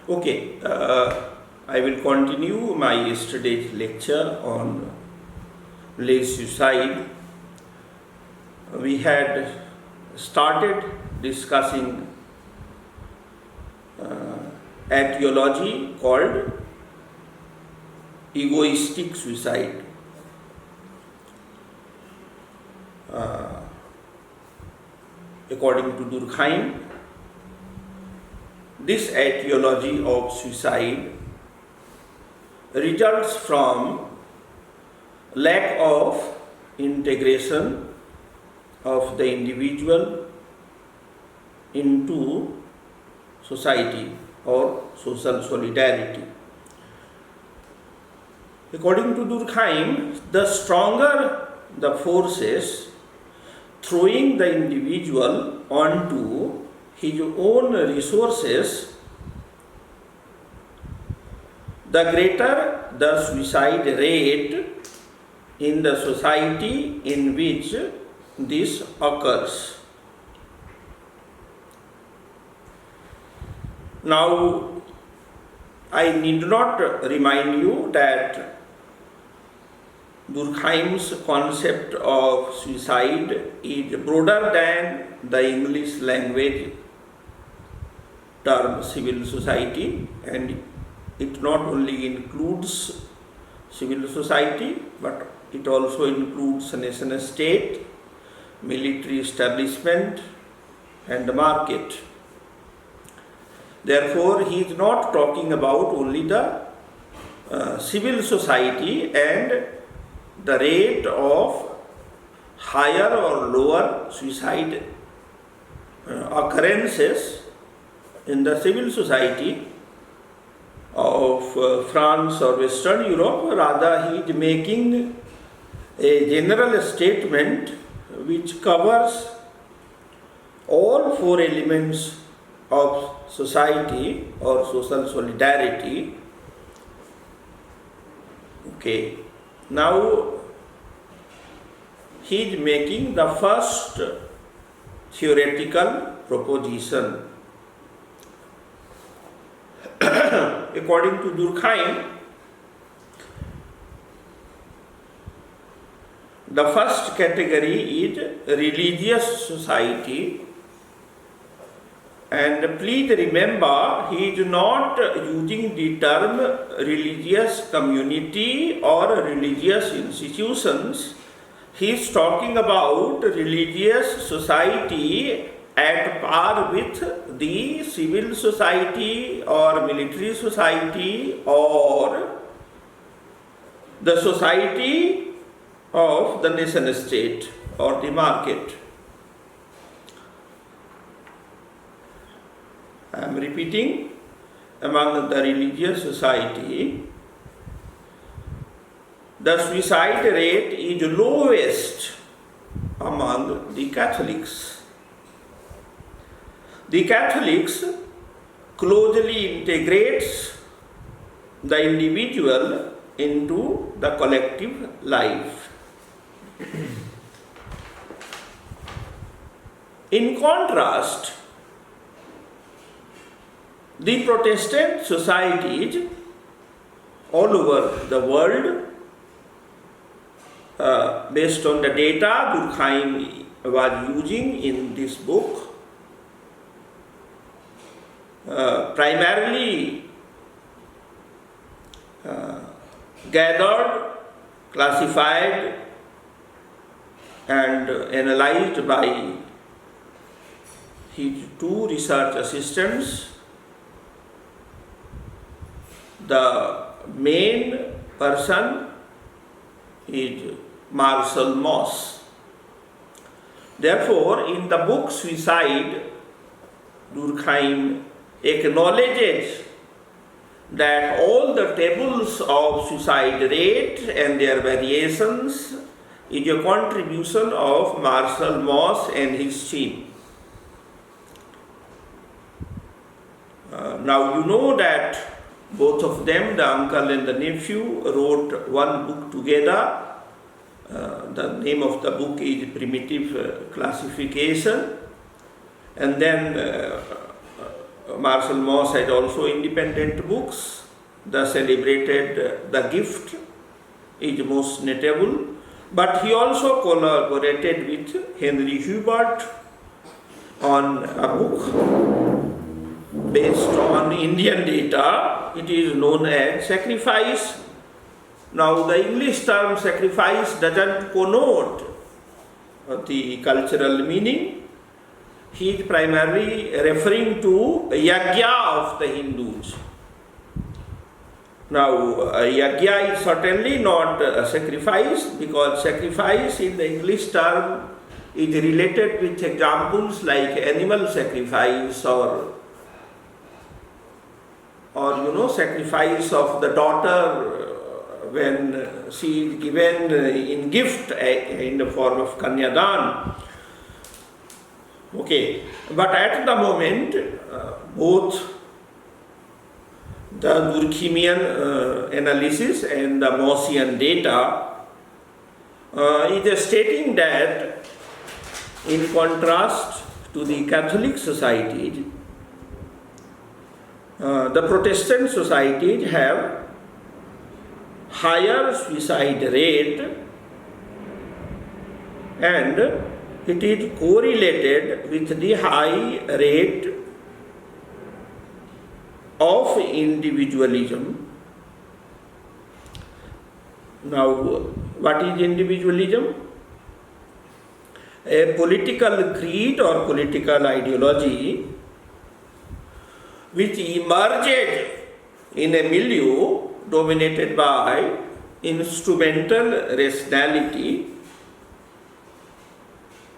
Okay, I will continue my yesterday's lecture on village suicide. We had started discussing etiology called egoistic suicide. According to Durkheim, this etiology of suicide results from lack of integration of the individual into society or social solidarity. According to Durkheim, the stronger the forces throwing the individual onto his own resources, the greater the suicide rate in the society in which this occurs. Now, I need not remind you that Durkheim's concept of suicide is broader than the English language term civil society, and it not only includes civil society but it also includes nation state, military establishment and the market. Therefore, he is not talking about only the civil society and the rate of higher or lower suicide occurrences in the civil society of France or Western Europe. Rather, he is making a general statement which covers all four elements of society or social solidarity. Okay, now he is making the first theoretical proposition. According to Durkheim, the first category is religious society, and please remember, he is not using the term religious community or religious institutions. He is talking about religious society at par with the civil society or military society or the society of the nation state or the market. I am repeating, among the religious society, the suicide rate is lowest among the Catholics. The Catholics closely integrates the individual into the collective life. In contrast, the Protestant societies all over the world, based on the data Durkheim was using in this book, primarily gathered, classified and analyzed by his two research assistants. The main person is Marcel Mauss. Therefore, in the book Suicide, Durkheim acknowledges that all the tables of suicide rate and their variations is a contribution of Marcel Mauss and his team. Now you know that both of them, the uncle and the nephew, wrote one book together. The name of the book is Primitive Classification. And then Marshall Moss had also independent books. The celebrated The Gift is most notable, but he also collaborated with Henry Hubert on a book based on Indian data. It is known as Sacrifice. Now the English term sacrifice doesn't connote the cultural meaning. He is primarily referring to yagya of the Hindus. Now, yagya is certainly not a sacrifice, because sacrifice in the English term is related with examples like animal sacrifice or sacrifice of the daughter when she is given in gift in the form of kanyadan. Okay, but at the moment, both the Durkheimian analysis and the Mossian data is stating that, in contrast to the Catholic societies, the Protestant societies have higher suicide rate, and it is correlated with the high rate of individualism. Now, what is individualism? A political creed or political ideology which emerged in a milieu dominated by instrumental rationality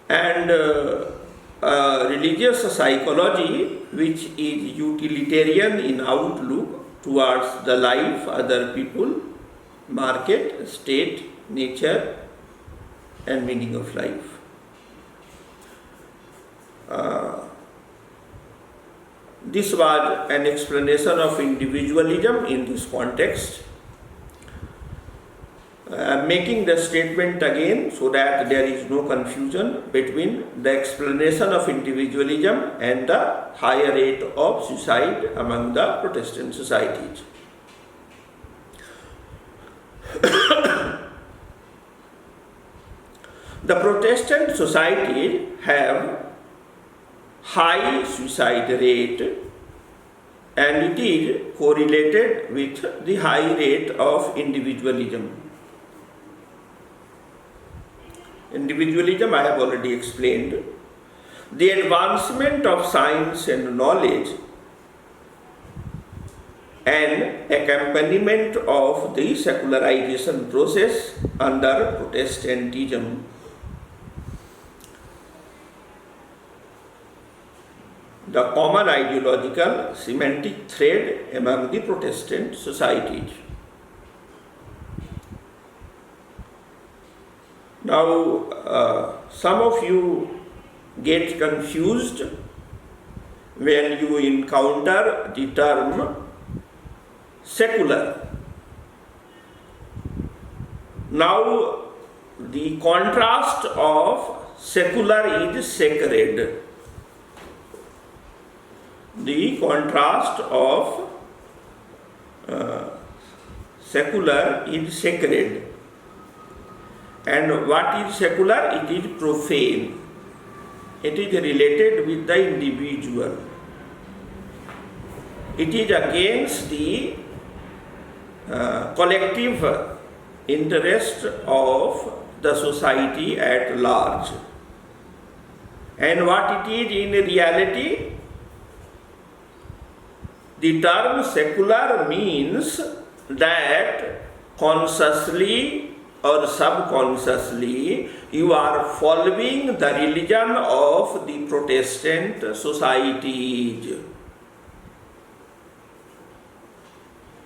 and religious psychology which is utilitarian in outlook towards the life, other people, market, state, nature, and meaning of life. This was an explanation of individualism in this context. I am making the statement again so that there is no confusion between the explanation of individualism and the higher rate of suicide among the Protestant societies. The Protestant societies have high suicide rate, and it is correlated with the high rate of individualism. Individualism I have already explained. The advancement of science and knowledge and accompaniment of the secularization process under Protestantism. The common ideological semantic thread among the Protestant societies. Now, some of you get confused when you encounter the term secular. Now, the contrast of secular is sacred. The contrast of secular is sacred. And what is secular? It is profane. It is related with the individual. It is against the collective interest of the society at large. And what it is in reality? The term secular means that consciously or subconsciously you are following the religion of the Protestant societies.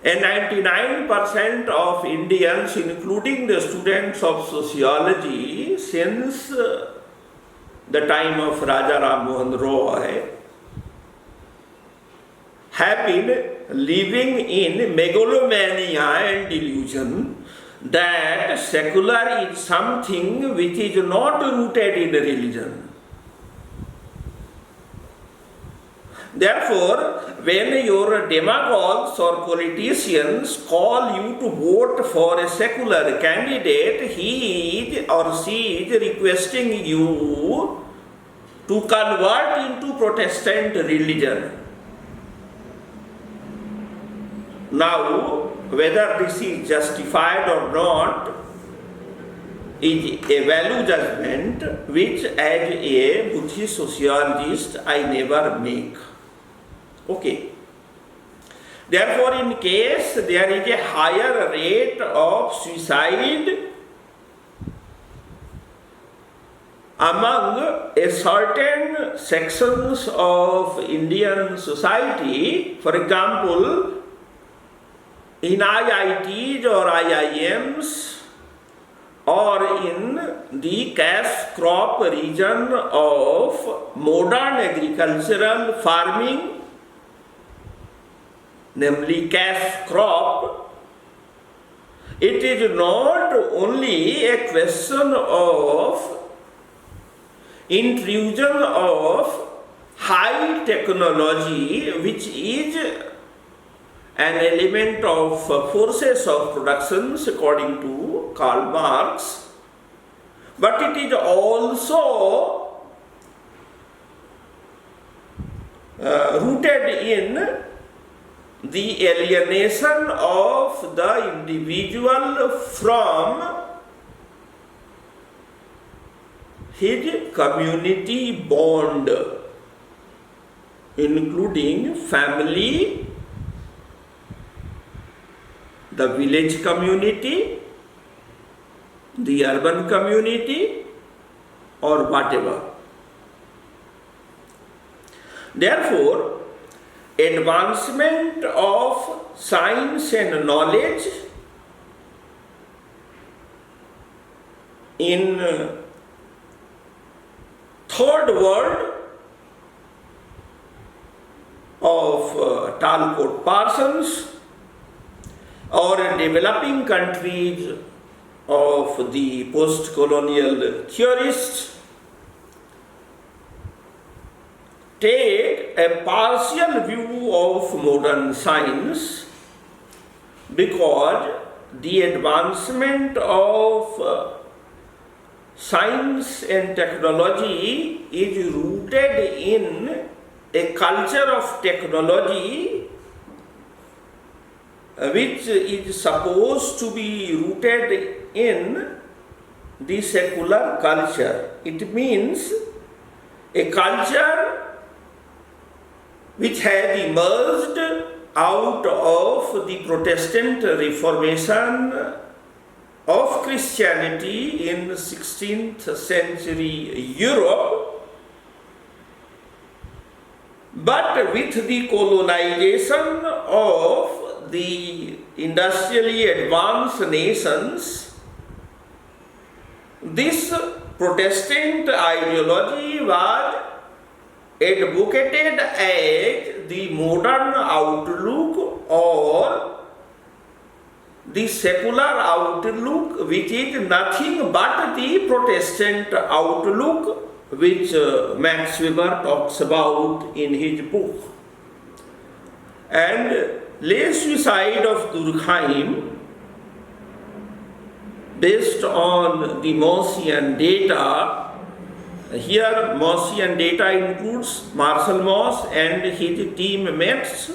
And 99% of Indians, including the students of sociology, since the time of Raja Ram Mohan Roy, have been living in megalomania and delusion that secular is something which is not rooted in religion. Therefore, when your demagogues or politicians call you to vote for a secular candidate, he is or she is requesting you to convert into Protestant religion. Now, whether this is justified or not is a value judgment which, as a Buddhist sociologist, I never make. Okay. Therefore, in case there is a higher rate of suicide among a certain sections of Indian society, for example, in IITs or IIMs, or in the cash crop region of modern agricultural farming, namely cash crop, it is not only a question of intrusion of high technology, which is an element of forces of productions according to Karl Marx, but it is also rooted in the alienation of the individual from his community bond, including family, the village community, the urban community, or whatever. Therefore, advancement of science and knowledge in third world of Talcott Parsons, or developing countries of the post-colonial theorists, take a partial view of modern science, because the advancement of science and technology is rooted in a culture of technology which is supposed to be rooted in the secular culture. It means a culture which has emerged out of the Protestant Reformation of Christianity in 16th century Europe, but with the colonization of the industrially advanced nations, this Protestant ideology was advocated as the modern outlook or the secular outlook, which is nothing but the Protestant outlook which Max Weber talks about in his book. And Les Suicide of Durkheim, based on the Maussian data, here Maussian data includes Marshall Mauss and his teammates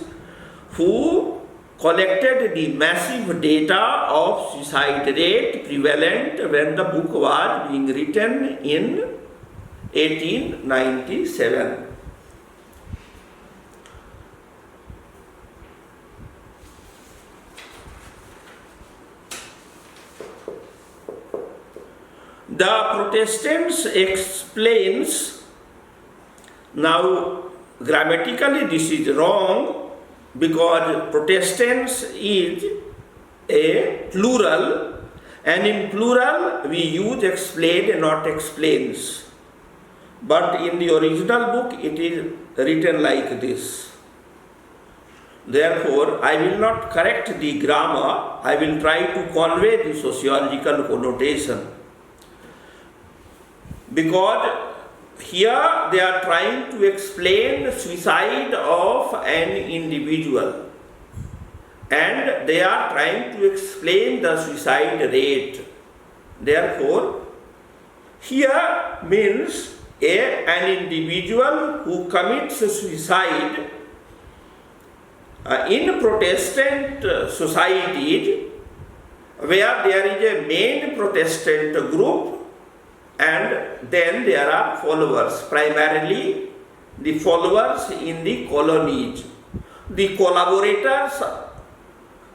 who collected the massive data of suicide rate prevalent when the book was being written in 1897. The Protestants explains, now grammatically this is wrong because Protestants is a plural, and in plural we use explain and not explains. But in the original book it is written like this. Therefore, I will not correct the grammar, I will try to convey the sociological connotation. Because here they are trying to explain the suicide of an individual, and they are trying to explain the suicide rate. Therefore, here means an individual who commits suicide in Protestant societies where there is a main Protestant group and then there are followers, primarily the followers in the colonies, the collaborators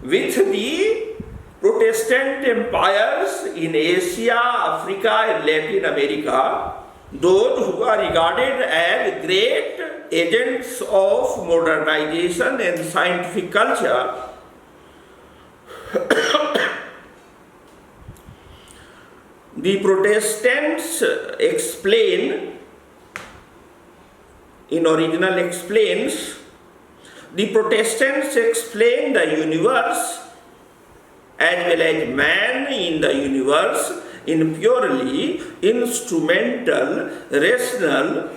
with the Protestant empires in Asia, Africa and Latin America, those who are regarded as great agents of modernization and scientific culture. The Protestants explain, in original explains, the Protestants explain the universe as well as man in the universe in purely instrumental, rational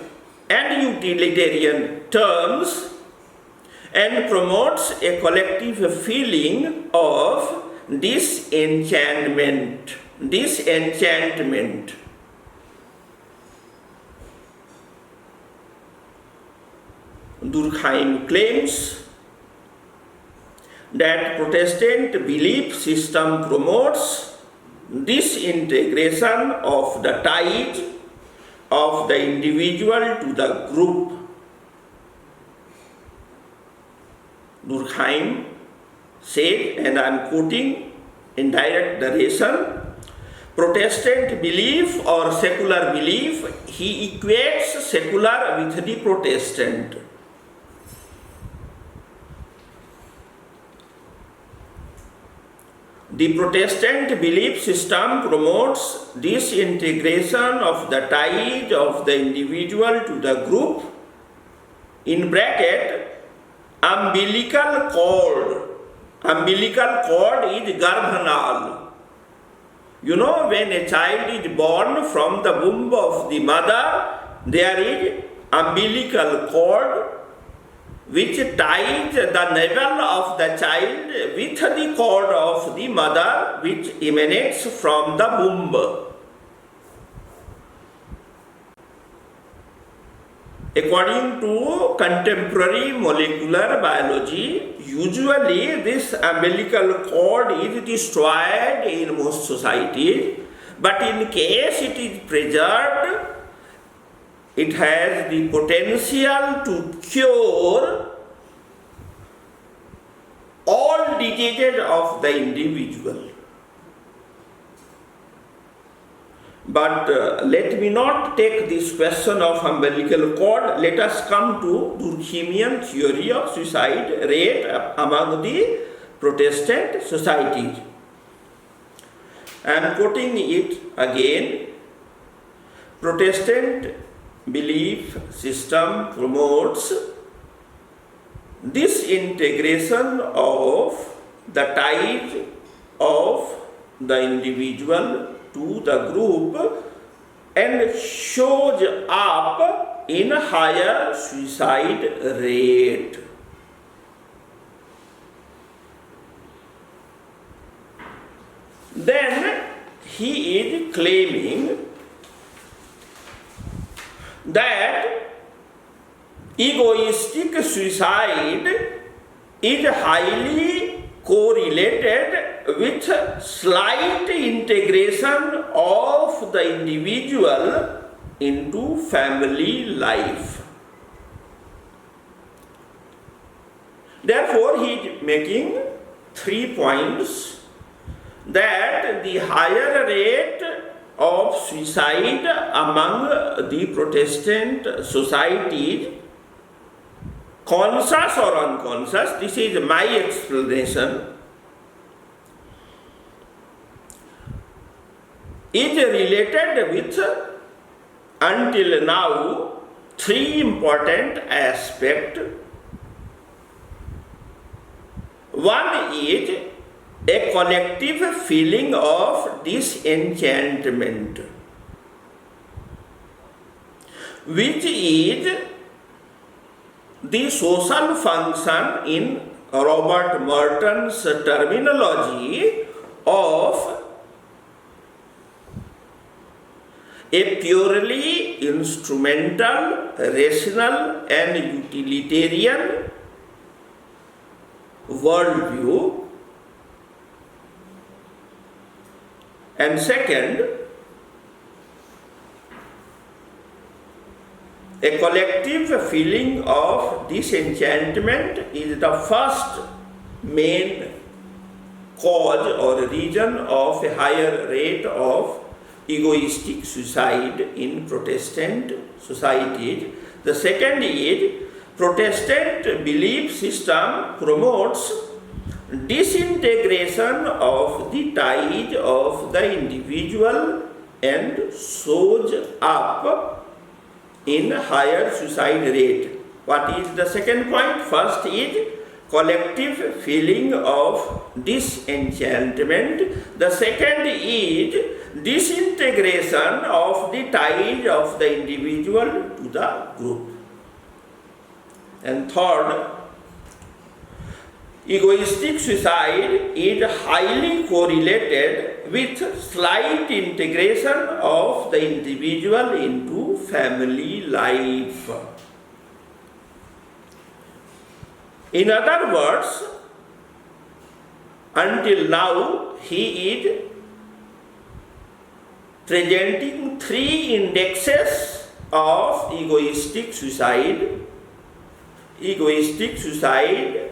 and utilitarian terms, and promotes a collective feeling of disenchantment. Durkheim claims that Protestant belief system promotes disintegration of the ties of the individual to the group. Durkheim said, and I am quoting in direct narration, Protestant belief or secular belief, he equates secular with the Protestant. The Protestant belief system promotes disintegration of the ties of the individual to the group, in bracket, umbilical cord. Umbilical cord is garbhanal. You know, when a child is born from the womb of the mother, there is umbilical cord which ties the navel of the child with the cord of the mother which emanates from the womb. According to contemporary molecular biology, usually this umbilical cord is destroyed in most societies, but in case it is preserved, it has the potential to cure all diseases of the individual. But let me not take this question of umbilical cord. Let us come to Durkheimian theory of suicide rate among the Protestant societies. I am quoting it again. Protestant belief system promotes disintegration of the ties of the individual to the group and shows up in higher suicide rate. Then he is claiming that egoistic suicide is highly correlated with slight integration of the individual into family life. Therefore, he is making 3 points: that the higher rate of suicide among the Protestant societies, conscious or unconscious, this is my explanation, is related with, until now, 3 important aspects. One is a collective feeling of disenchantment. which is the social function in Robert Merton's terminology of a purely instrumental, rational and utilitarian worldview. And second, a collective feeling of disenchantment is the first main cause or reason of a higher rate of egoistic suicide in Protestant societies. The second is Protestant belief system promotes disintegration of the ties of the individual and shows up in higher suicide rate. What is the second point? First is collective feeling of disenchantment. The second is disintegration of the ties of the individual to the group. And third, egoistic suicide is highly correlated with slight integration of the individual into family life. In other words, until now he is presenting three indexes of egoistic suicide. Egoistic suicide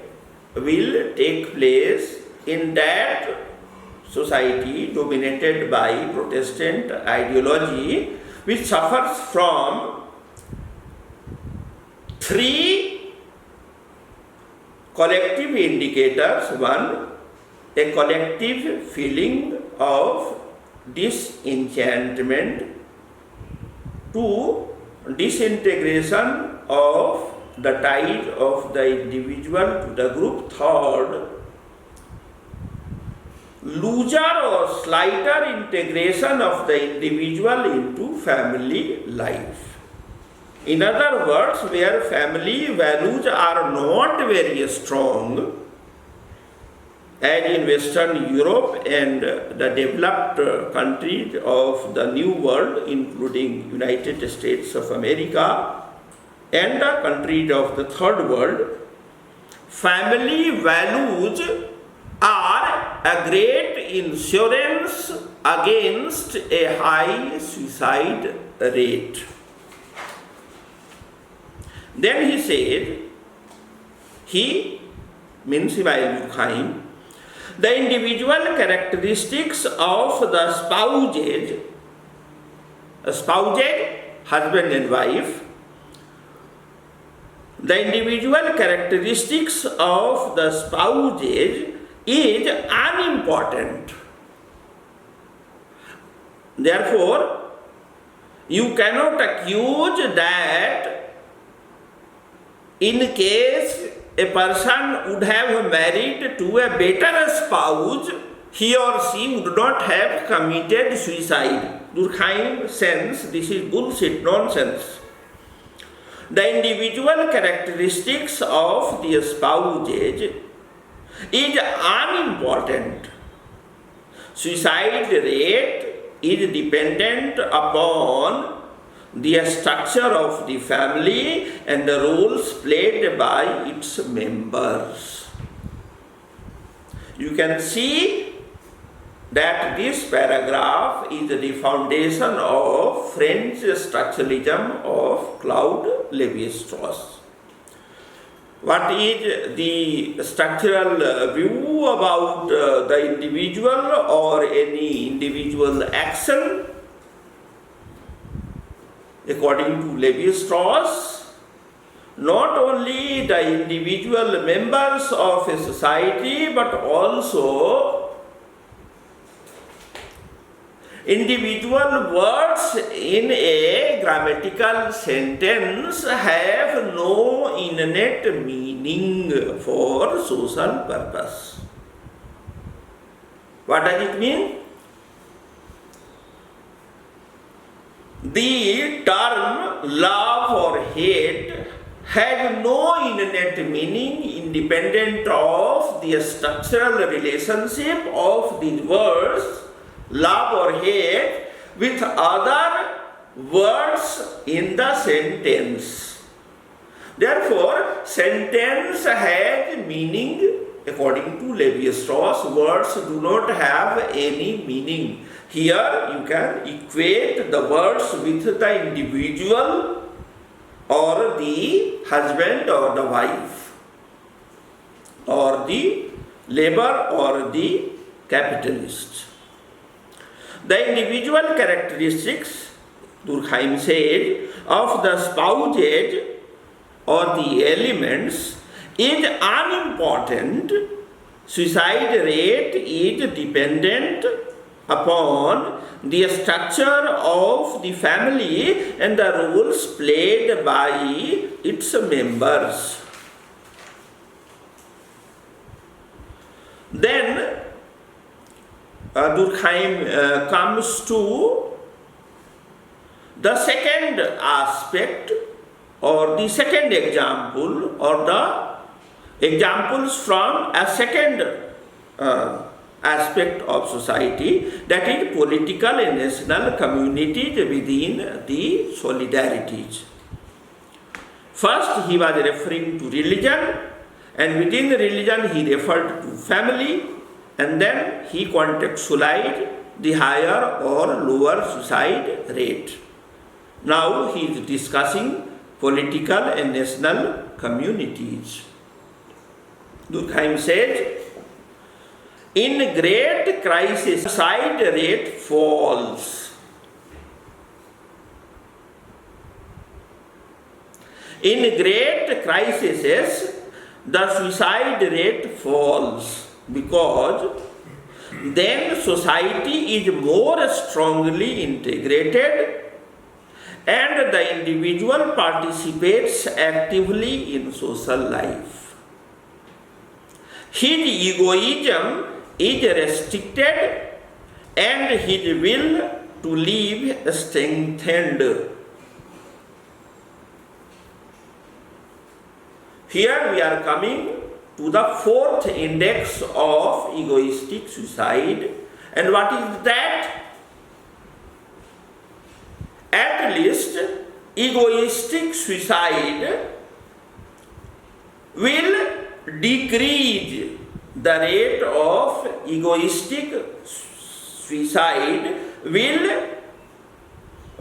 will take place in that society dominated by Protestant ideology, which suffers from three collective indicators. One, a collective feeling of disenchantment. Two, disintegration of the ties of the individual to the group. Third, looser or slighter integration of the individual into family life. In other words, where family values are not very strong, as in Western Europe and the developed countries of the New World, including United States of America and the countries of the Third World, family values are a great insurance against a high suicide rate. Then he said, he means Immanuel Kant, the individual characteristics of the spouses, husband and wife, the individual characteristics of the spouses is unimportant. Therefore, you cannot accuse that in case a person would have married to a better spouse, he or she would not have committed suicide. Durkheim says this is bullshit, nonsense. The individual characteristics of the spouses is unimportant. Suicide rate is dependent upon the structure of the family and the roles played by its members. You can see that this paragraph is the foundation of French structuralism of Claude Lévi-Strauss. What is the structural view about the individual or any individual action? According to Lévi-Strauss, not only the individual members of a society but also individual words in a grammatical sentence have no innate meaning for social purpose. What does it mean? the term love or hate had no innate meaning independent of the structural relationship of these words, love or hate, with other words in the sentence. Therefore, sentence has meaning according to Levi-Strauss. Words do not have any meaning. Here you can equate the words with the individual or the husband or the wife, or the labor or the capitalist. The individual characteristics, Durkheim said, of the spouses or the elements is unimportant. Suicide rate is dependent upon the structure of the family and the roles played by its members. Then Durkheim comes to the second aspect, or the second example, or the examples from a second aspect of society, that is political and national communities within the solidarities. First, he was referring to religion, and within religion he referred to family, and then he contextualized the higher or lower suicide rate. Now he is discussing political and national communities. Durkheim says, in great crisis, suicide rate falls. In great crises, the suicide rate falls because then society is more strongly integrated and the individual participates actively in social life. His egoism is restricted and his will to live strengthened. Here we are coming to the fourth index of egoistic suicide. And what is that? At least egoistic suicide will decrease. The rate of egoistic suicide will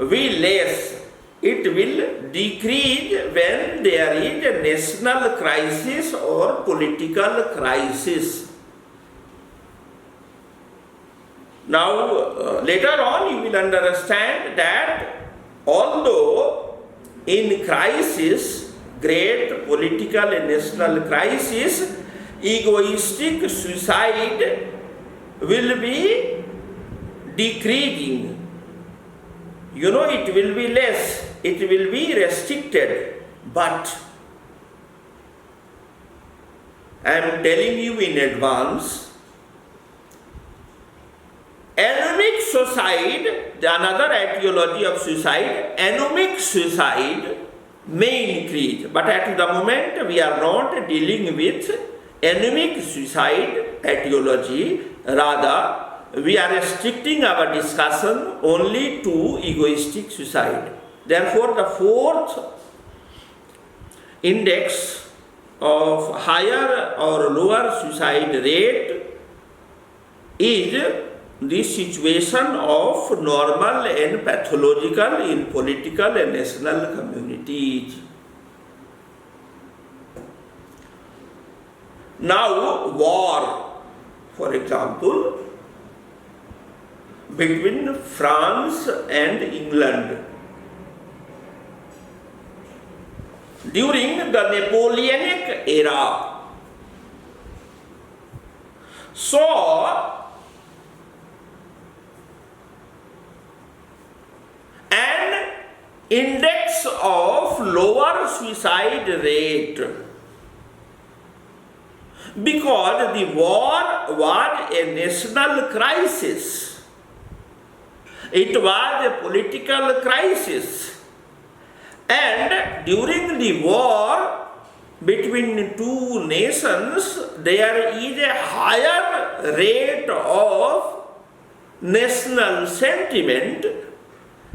be less. It will decrease when there is a national crisis or political crisis. Now, later on you will understand that although in crisis, great political and national crisis, egoistic suicide will be decreasing. You know, it will be less, it will be restricted, but I am telling you in advance, anemic suicide, another etiology of suicide, anemic suicide may increase, but at the moment we are not dealing with anemic suicide etiology, rather we are restricting our discussion only to egoistic suicide. Therefore, the fourth index of higher or lower suicide rate is the situation of normal and pathological in political and national communities. Now, war, for example, between France and England during the Napoleonic era saw an index of lower suicide rate because the war was a national crisis. It was a political crisis. And during the war between two nations, there is a higher rate of national sentiment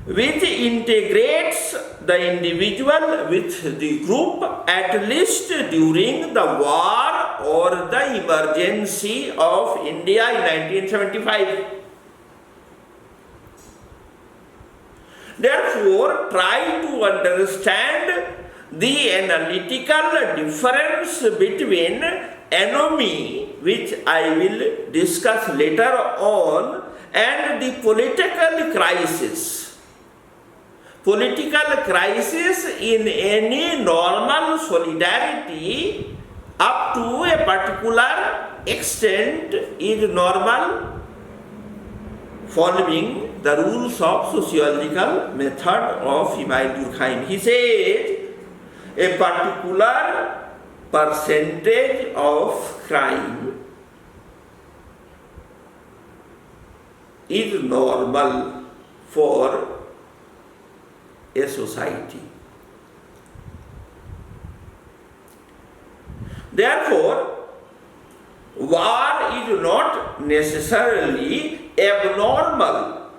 which integrates the individual with the group, at least during the war or the emergency of India in 1975. Therefore, try to understand the analytical difference between enemy, which I will discuss later on, and the political crisis. Political crisis in any normal solidarity up to a particular extent is normal, following the rules of sociological method of Emile Durkheim. He says a particular percentage of crime is normal for a society. Therefore, war is not necessarily abnormal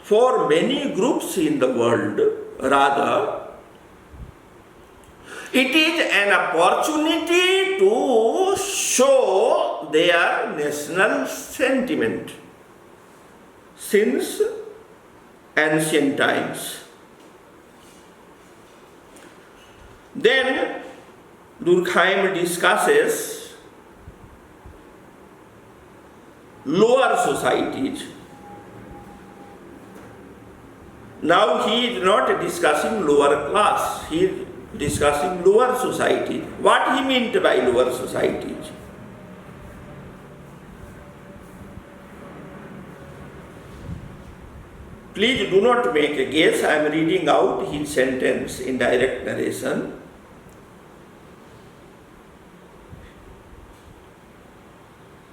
for many groups in the world. Rather, it is an opportunity to show their national sentiment since ancient times. Then Durkheim discusses lower societies. Now he is not discussing lower class, he is discussing lower societies. What he meant by lower societies? Please do not make a guess. I am reading out his sentence in direct narration.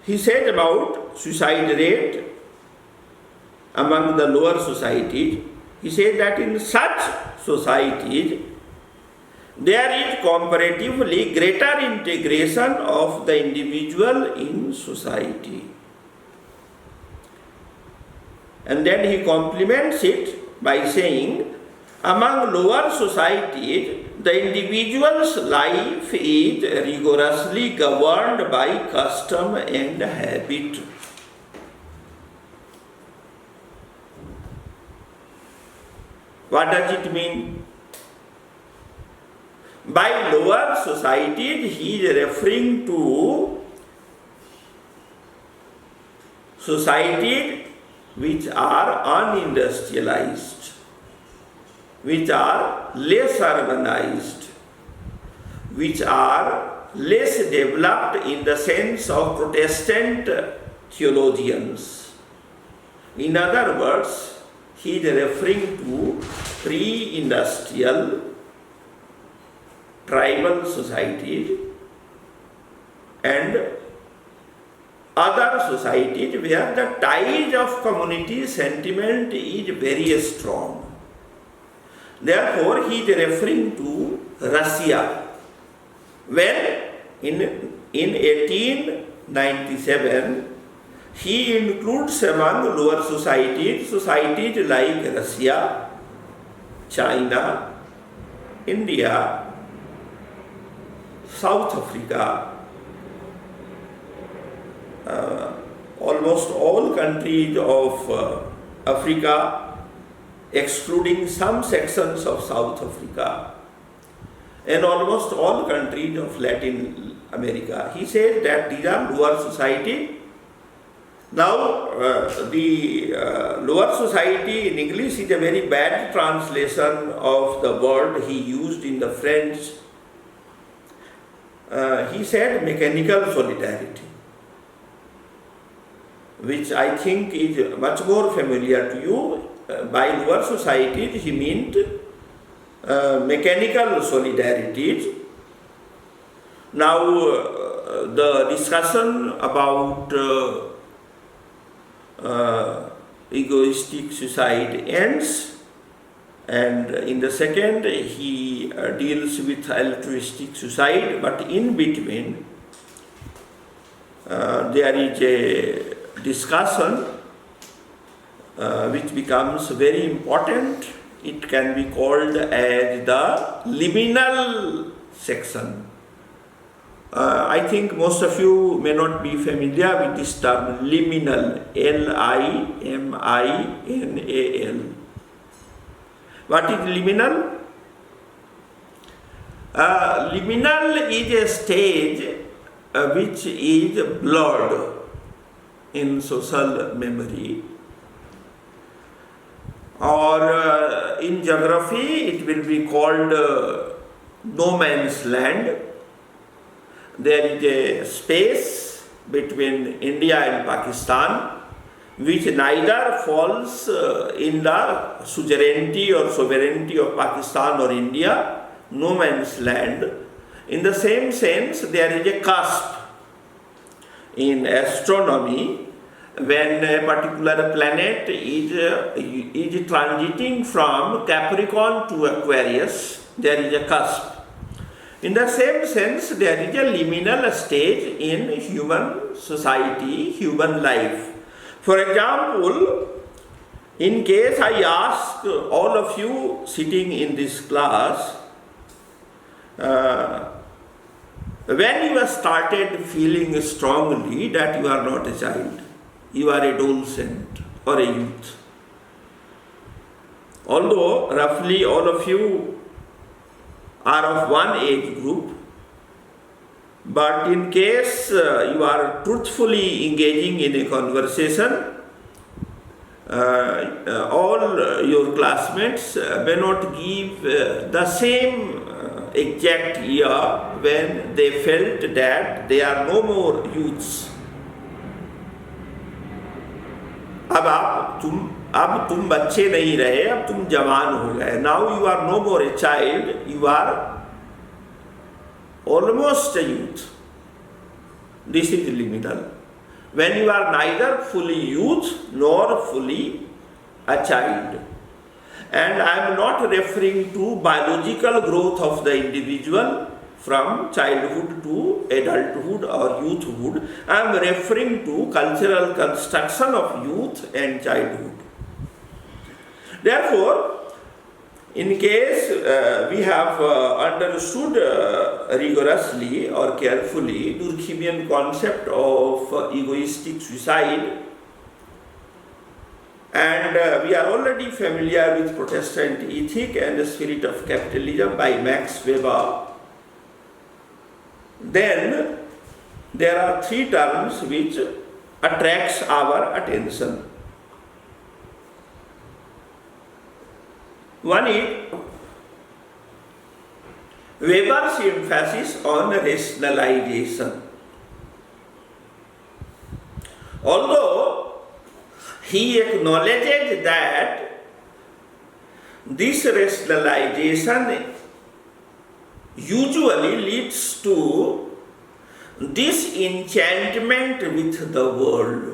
He said about suicide rate among the lower societies, he said that in such societies, there is comparatively greater integration of the individual in society. And then he complements it by saying, among lower societies, the individual's life is rigorously governed by custom and habit. What does it mean? By lower societies, he is referring to societies which are unindustrialized, which are less urbanized, which are less developed in the sense of Protestant theologians. In other words, he is referring to pre-industrial tribal societies and other societies where the ties of community sentiment is very strong. Therefore, he is referring to Russia. When in 1897, he includes among lower societies like Russia, China, India, South Africa, almost all countries of Africa, excluding some sections of South Africa, and almost all countries of Latin America. He says that these are lower society. Now, the lower society in English is a very bad translation of the word he used in the French. He said mechanical solidarity, which I think is much more familiar to you. By lower societies, he meant mechanical solidarities. Now, the discussion about egoistic suicide ends, and in the second he deals with altruistic suicide, but in between there is a discussion which becomes very important. It can be called as the liminal section. I think most of you may not be familiar with this term liminal, Liminal. What is liminal? Liminal is a stage which is blurred in social memory, or in geography it will be called no man's land. There is a space between India and Pakistan which neither falls in the suzerainty or sovereignty of Pakistan or India, no man's land. In the same sense, there is a cusp in astronomy. When a particular planet is transiting from Capricorn to Aquarius, there is a cusp. In the same sense, there is a liminal stage in human society, human life. For example, in case I ask all of you sitting in this class, when you have started feeling strongly that you are not a child, you are adolescent or a youth. Although roughly all of you are of one age group, but in case you are truthfully engaging in a conversation, all your classmates may not give the same exact year when they felt that they are no more youths. अब तुम बच्चे नहीं रहे, अब तुम जवान हो गए. Now you are no more a child, you are almost a youth. This is liminal. When you are neither fully youth nor fully a child. And I am not referring to biological growth of the individual from childhood to adulthood or youthhood. I am referring to cultural construction of youth and childhood. Therefore, in case we have understood rigorously or carefully Durkheimian concept of egoistic suicide, and we are already familiar with Protestant ethic and the spirit of capitalism by Max Weber, then there are three terms which attracts our attention. One is Weber's emphasis on rationalization. Although he acknowledges that this rationalization usually leads to disenchantment with the world,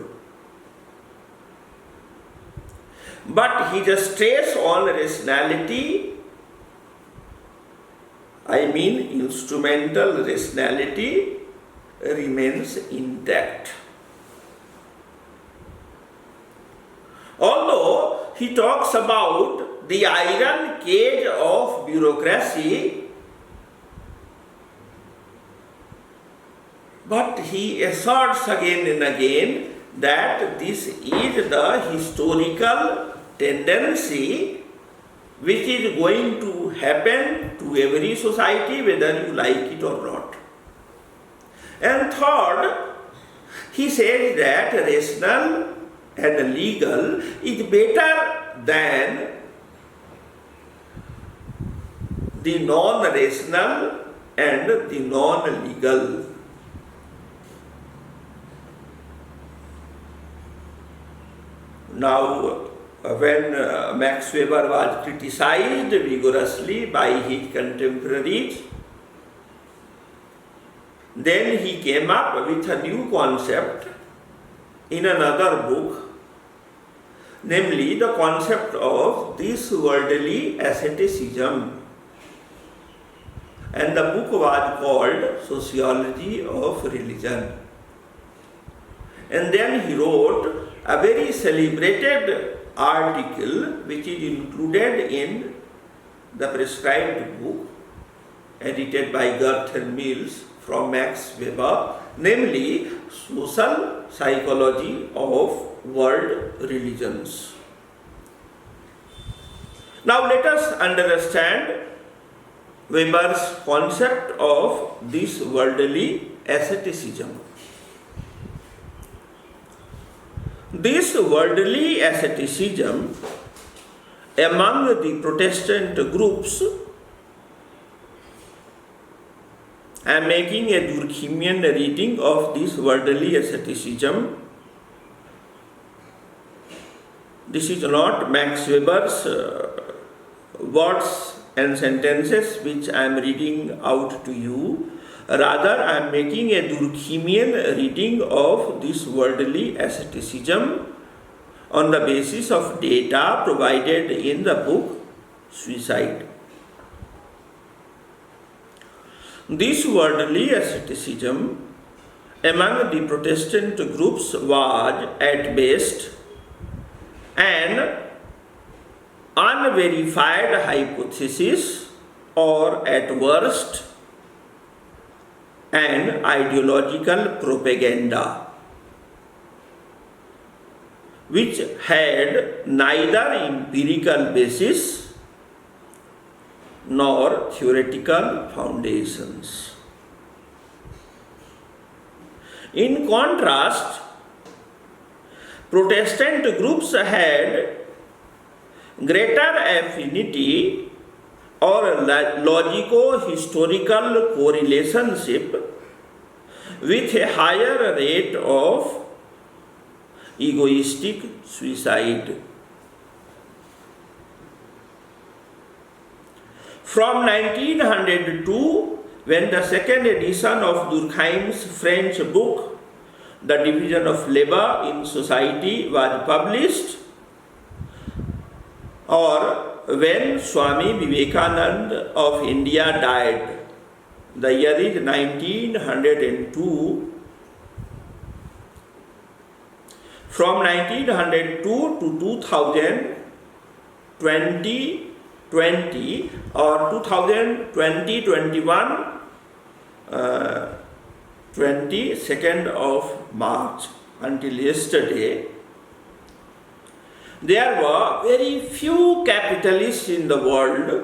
but his stress on rationality, I mean instrumental rationality, remains intact. Although he talks about the iron cage of bureaucracy, but he asserts again and again that this is the historical tendency which is going to happen to every society, whether you like it or not. And third, he says that rational and legal is better than the non-rational and the non-legal. Now, when Max Weber was criticized vigorously by his contemporaries, then he came up with a new concept in another book, namely the concept of this worldly asceticism. And the book was called Sociology of Religion. And then he wrote a very celebrated article which is included in the prescribed book edited by Girth and Mills from Max Weber, namely Social Psychology of World Religions. Now let us understand Weber's concept of this worldly asceticism. This worldly asceticism among the Protestant groups, I am making a Durkheimian reading of this worldly asceticism. This is not Max Weber's words and sentences which I am reading out to you. Rather, I am making a Durkheimian reading of this worldly asceticism on the basis of data provided in the book Suicide. This worldly asceticism among the Protestant groups was at best an unverified hypothesis, or at worst an ideological propaganda which had neither empirical basis nor theoretical foundations. In contrast, Protestant groups had greater affinity or logico-historical correlationship with a higher rate of egoistic suicide. From 1902, when the second edition of Durkheim's French book, The Division of Labor in Society, was published, or when Swami Vivekananda of India died, the year is 1902. From 1902 to 2020 or 2021, 22nd of March until yesterday, there were very few capitalists in the world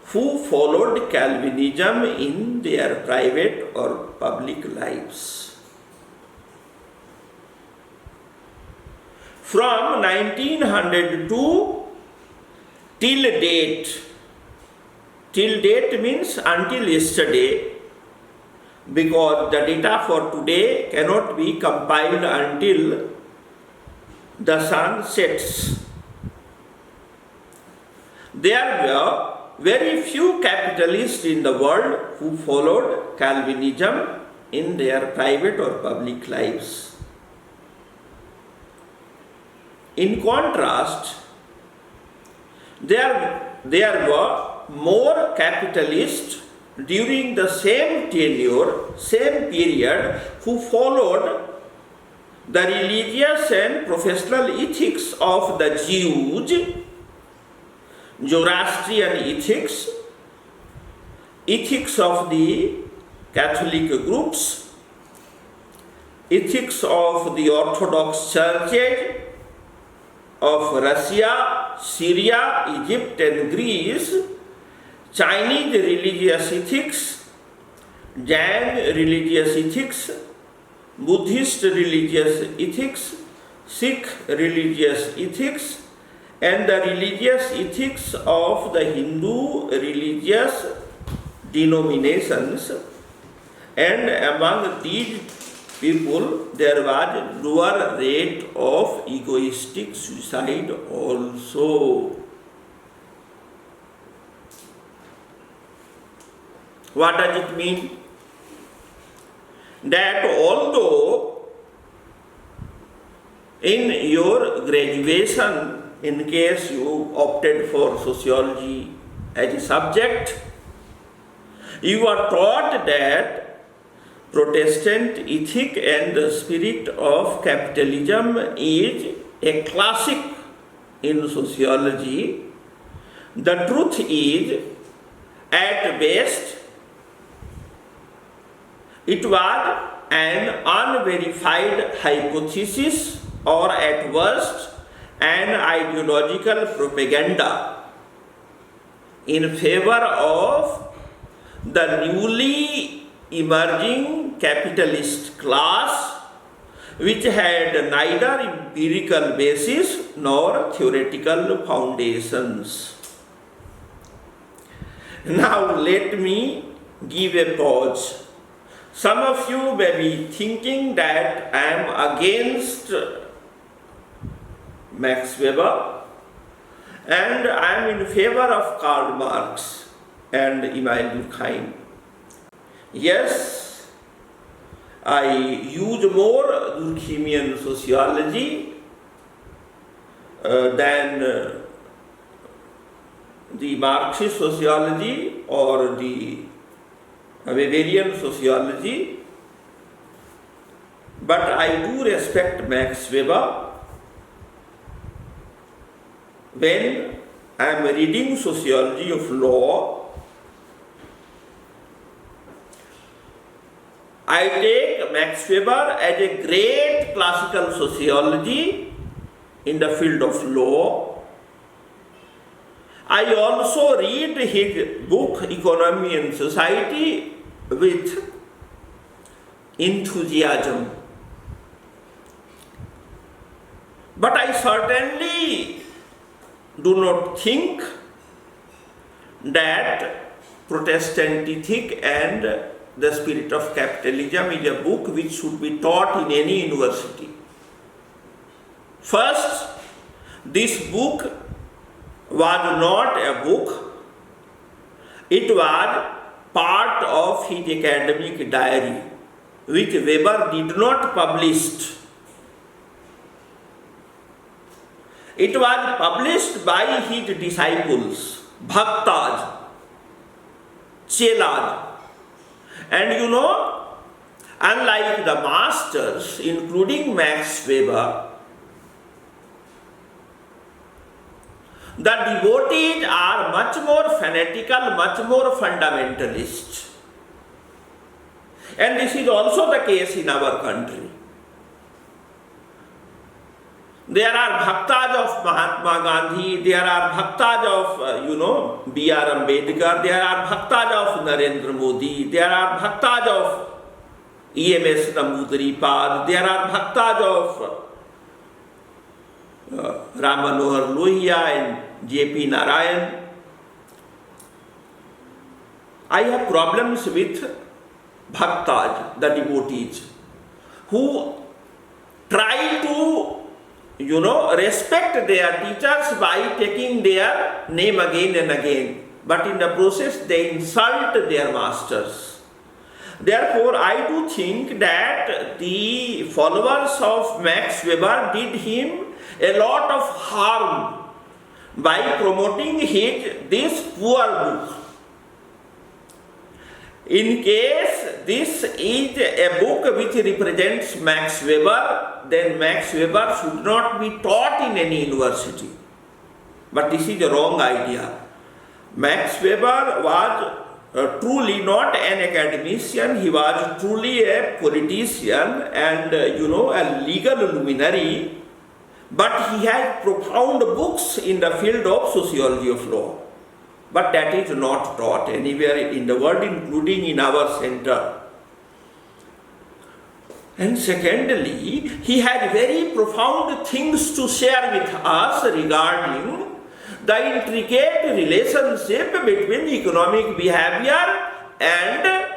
who followed Calvinism in their private or public lives. From 1902 till date means until yesterday, because the data for today cannot be compiled until the sun sets. There were very few capitalists in the world who followed Calvinism in their private or public lives. In contrast, there were more capitalists during the same tenure, same period, who followed the religious and professional ethics of the Jews, Zoroastrian ethics, ethics of the Catholic groups, ethics of the Orthodox churches of Russia, Syria, Egypt and Greece, Chinese religious ethics, Jain religious ethics, Buddhist religious ethics, Sikh religious ethics, and the religious ethics of the Hindu religious denominations. And among these people, there was lower rate of egoistic suicide also. What does it mean? That although in your graduation, in case you opted for sociology as a subject, you are taught that Protestant ethic and the spirit of capitalism is a classic in sociology. The truth is, at best, it was an unverified hypothesis, or at worst, an ideological propaganda in favor of the newly emerging capitalist class, which had neither empirical basis nor theoretical foundations. Now let me give a pause. Some of you may be thinking that I am against Max Weber and I am in favor of Karl Marx and Emile Durkheim. Yes, I use more Durkheimian sociology than the Marxist sociology or the Weberian sociology, but I do respect Max Weber. When I am reading sociology of law, I take Max Weber as a great classical sociology in the field of law. I also read his book Economy and Society with enthusiasm. But I certainly do not think that Protestant ethic and the spirit of capitalism is a book which should be taught in any university. First, this book was not a book, it was part of his academic diary, which Weber did not publish. It was published by his disciples, Bhaktas, Chelas. And you know, unlike the masters, including Max Weber, the devotees are much more fanatical, much more fundamentalist. And this is also the case in our country. There are bhaktas of Mahatma Gandhi, there are bhaktas of, B.R. Ambedkar, there are bhaktas of Narendra Modi, there are bhaktas of E.M.S. Namboodiripad, there are bhaktas of Ram Manohar Lohia and J.P. Narayan. I have problems with bhaktas, the devotees, who try to respect their teachers by taking their name again and again. But in the process, they insult their masters. Therefore, I do think that the followers of Max Weber did him a lot of harm by promoting this poor book. In case this is a book which represents Max Weber, then Max Weber should not be taught in any university. But this is a wrong idea. Max Weber was truly not an academician, he was truly a politician and a legal luminary, but he had profound books in the field of sociology of law. But that is not taught anywhere in the world, including in our center. And secondly, he had very profound things to share with us regarding the intricate relationship between economic behavior and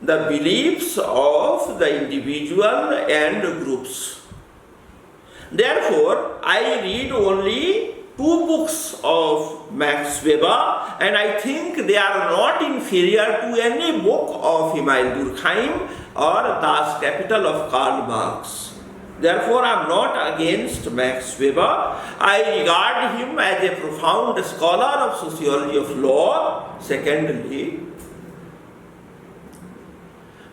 the beliefs of the individual and groups. Therefore, I read only 2 books of Max Weber, and I think they are not inferior to any book of Emile Durkheim or Das Kapital of Karl Marx. Therefore, I am not against Max Weber. I regard him as a profound scholar of sociology of law. Secondly,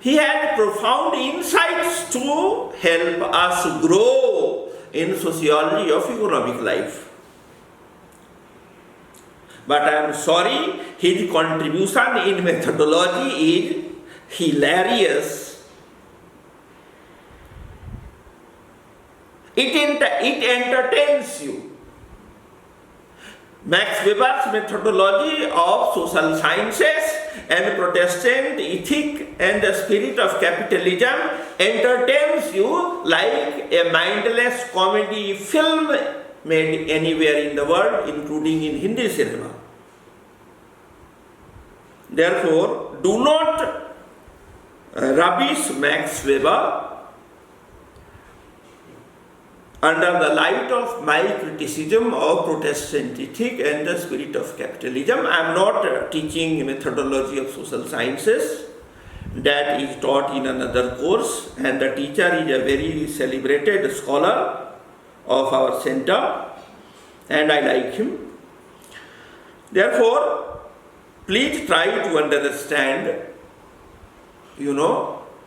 he had profound insights to help us grow in sociology of economic life. But I am sorry, his contribution in methodology is hilarious. It entertains you. Max Weber's methodology of social sciences and Protestant ethic and the spirit of capitalism entertains you like a mindless comedy film made anywhere in the world, including in Hindi cinema. Therefore, do not rubbish Max Weber under the light of my criticism of Protestant ethic and the spirit of capitalism. I am not teaching methodology of social sciences. That is taught in another course, and the teacher is a very celebrated scholar of our center, and I like him. Therefore, please try to understand,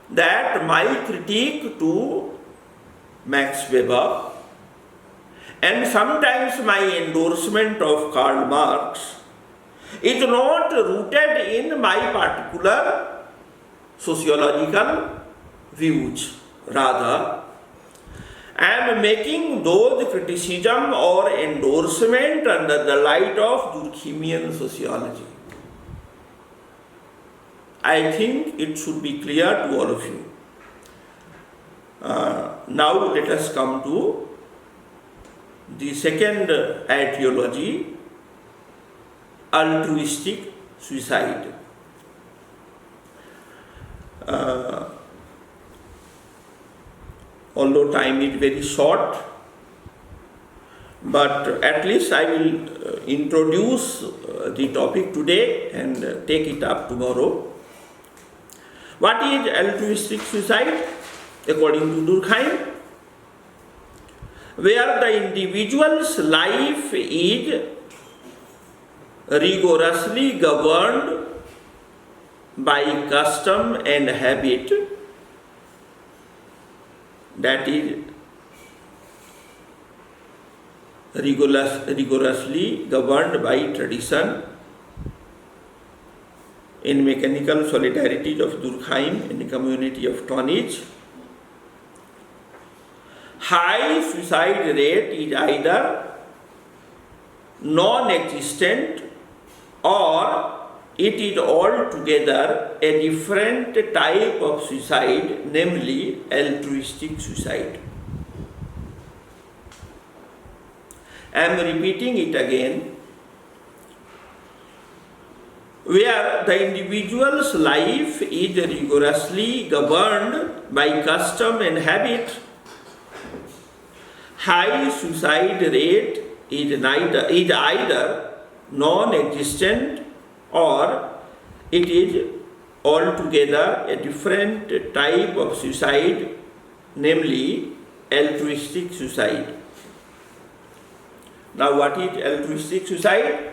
that my critique to Max Weber and sometimes my endorsement of Karl Marx is not rooted in my particular sociological views. Rather, I am making those criticism or endorsement under the light of Durkheimian sociology. I think it should be clear to all of you. Now let us come to the second ideology, altruistic suicide. Although time is very short, but at least I will introduce the topic today and take it up tomorrow. What is altruistic suicide? According to Durkheim, where the individual's life is rigorously governed by custom and habit, that is rigorously governed by tradition. In Mechanical Solidarities of Durkheim in the community of tonnage, high suicide rate is either non-existent or it is altogether a different type of suicide, namely altruistic suicide. I am repeating it again. Where the individual's life is rigorously governed by custom and habit, high suicide rate is either non-existent or it is altogether a different type of suicide, namely altruistic suicide. Now, what is altruistic suicide?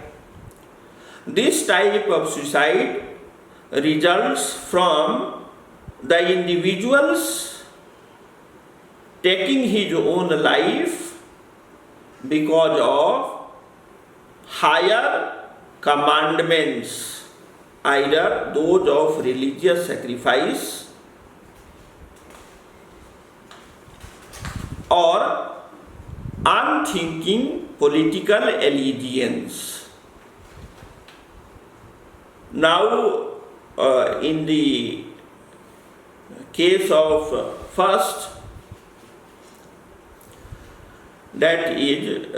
This type of suicide results from the individual's taking his own life because of higher commandments, either those of religious sacrifice or unthinking political allegiance. Now, in the case of first, that is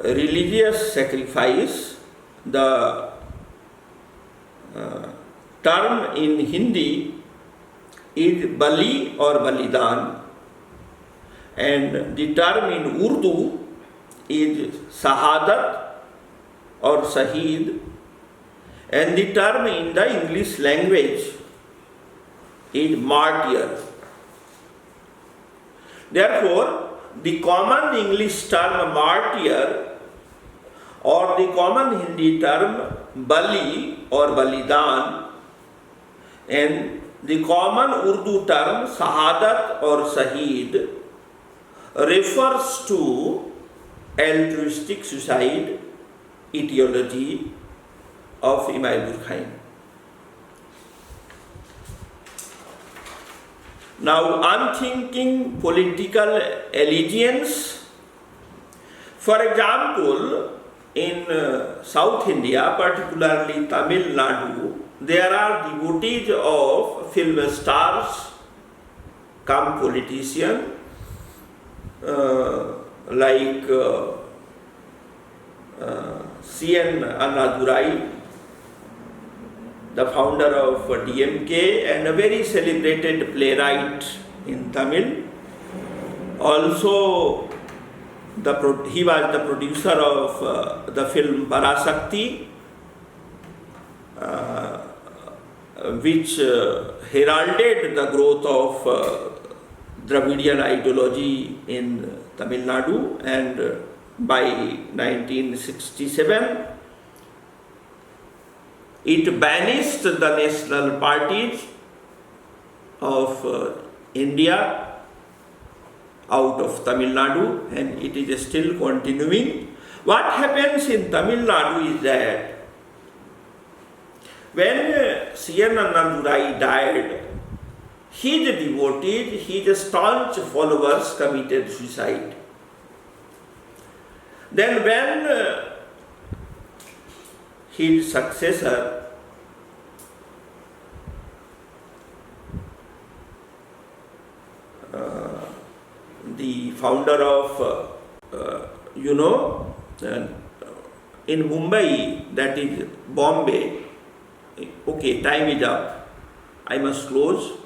religious sacrifice, the term in Hindi is Bali or Balidan, and the term in Urdu is Shahadat or Shaheed, and the term in the English language is martyr. Therefore, the common English term martyr or the common Hindi term bali or balidan and the common Urdu term shahadat or shaheed refers to altruistic suicide etiology of Imam Durkheim. Now, unthinking political allegiance. For example, in South India, particularly Tamil Nadu, there are devotees of film stars, come politicians, like C.N. Annadurai, the founder of DMK and a very celebrated playwright in Tamil. Also, he was the producer of the film Parasakti, which heralded the growth of Dravidian ideology in Tamil Nadu, and by 1967 it banished the national parties of India out of Tamil Nadu, and it is still continuing. What happens in Tamil Nadu is that when C.N. Annadurai died, his devotees, his staunch followers committed suicide. Then when his successor, the founder of, in Mumbai, that is Bombay. Okay, time is up. I must close.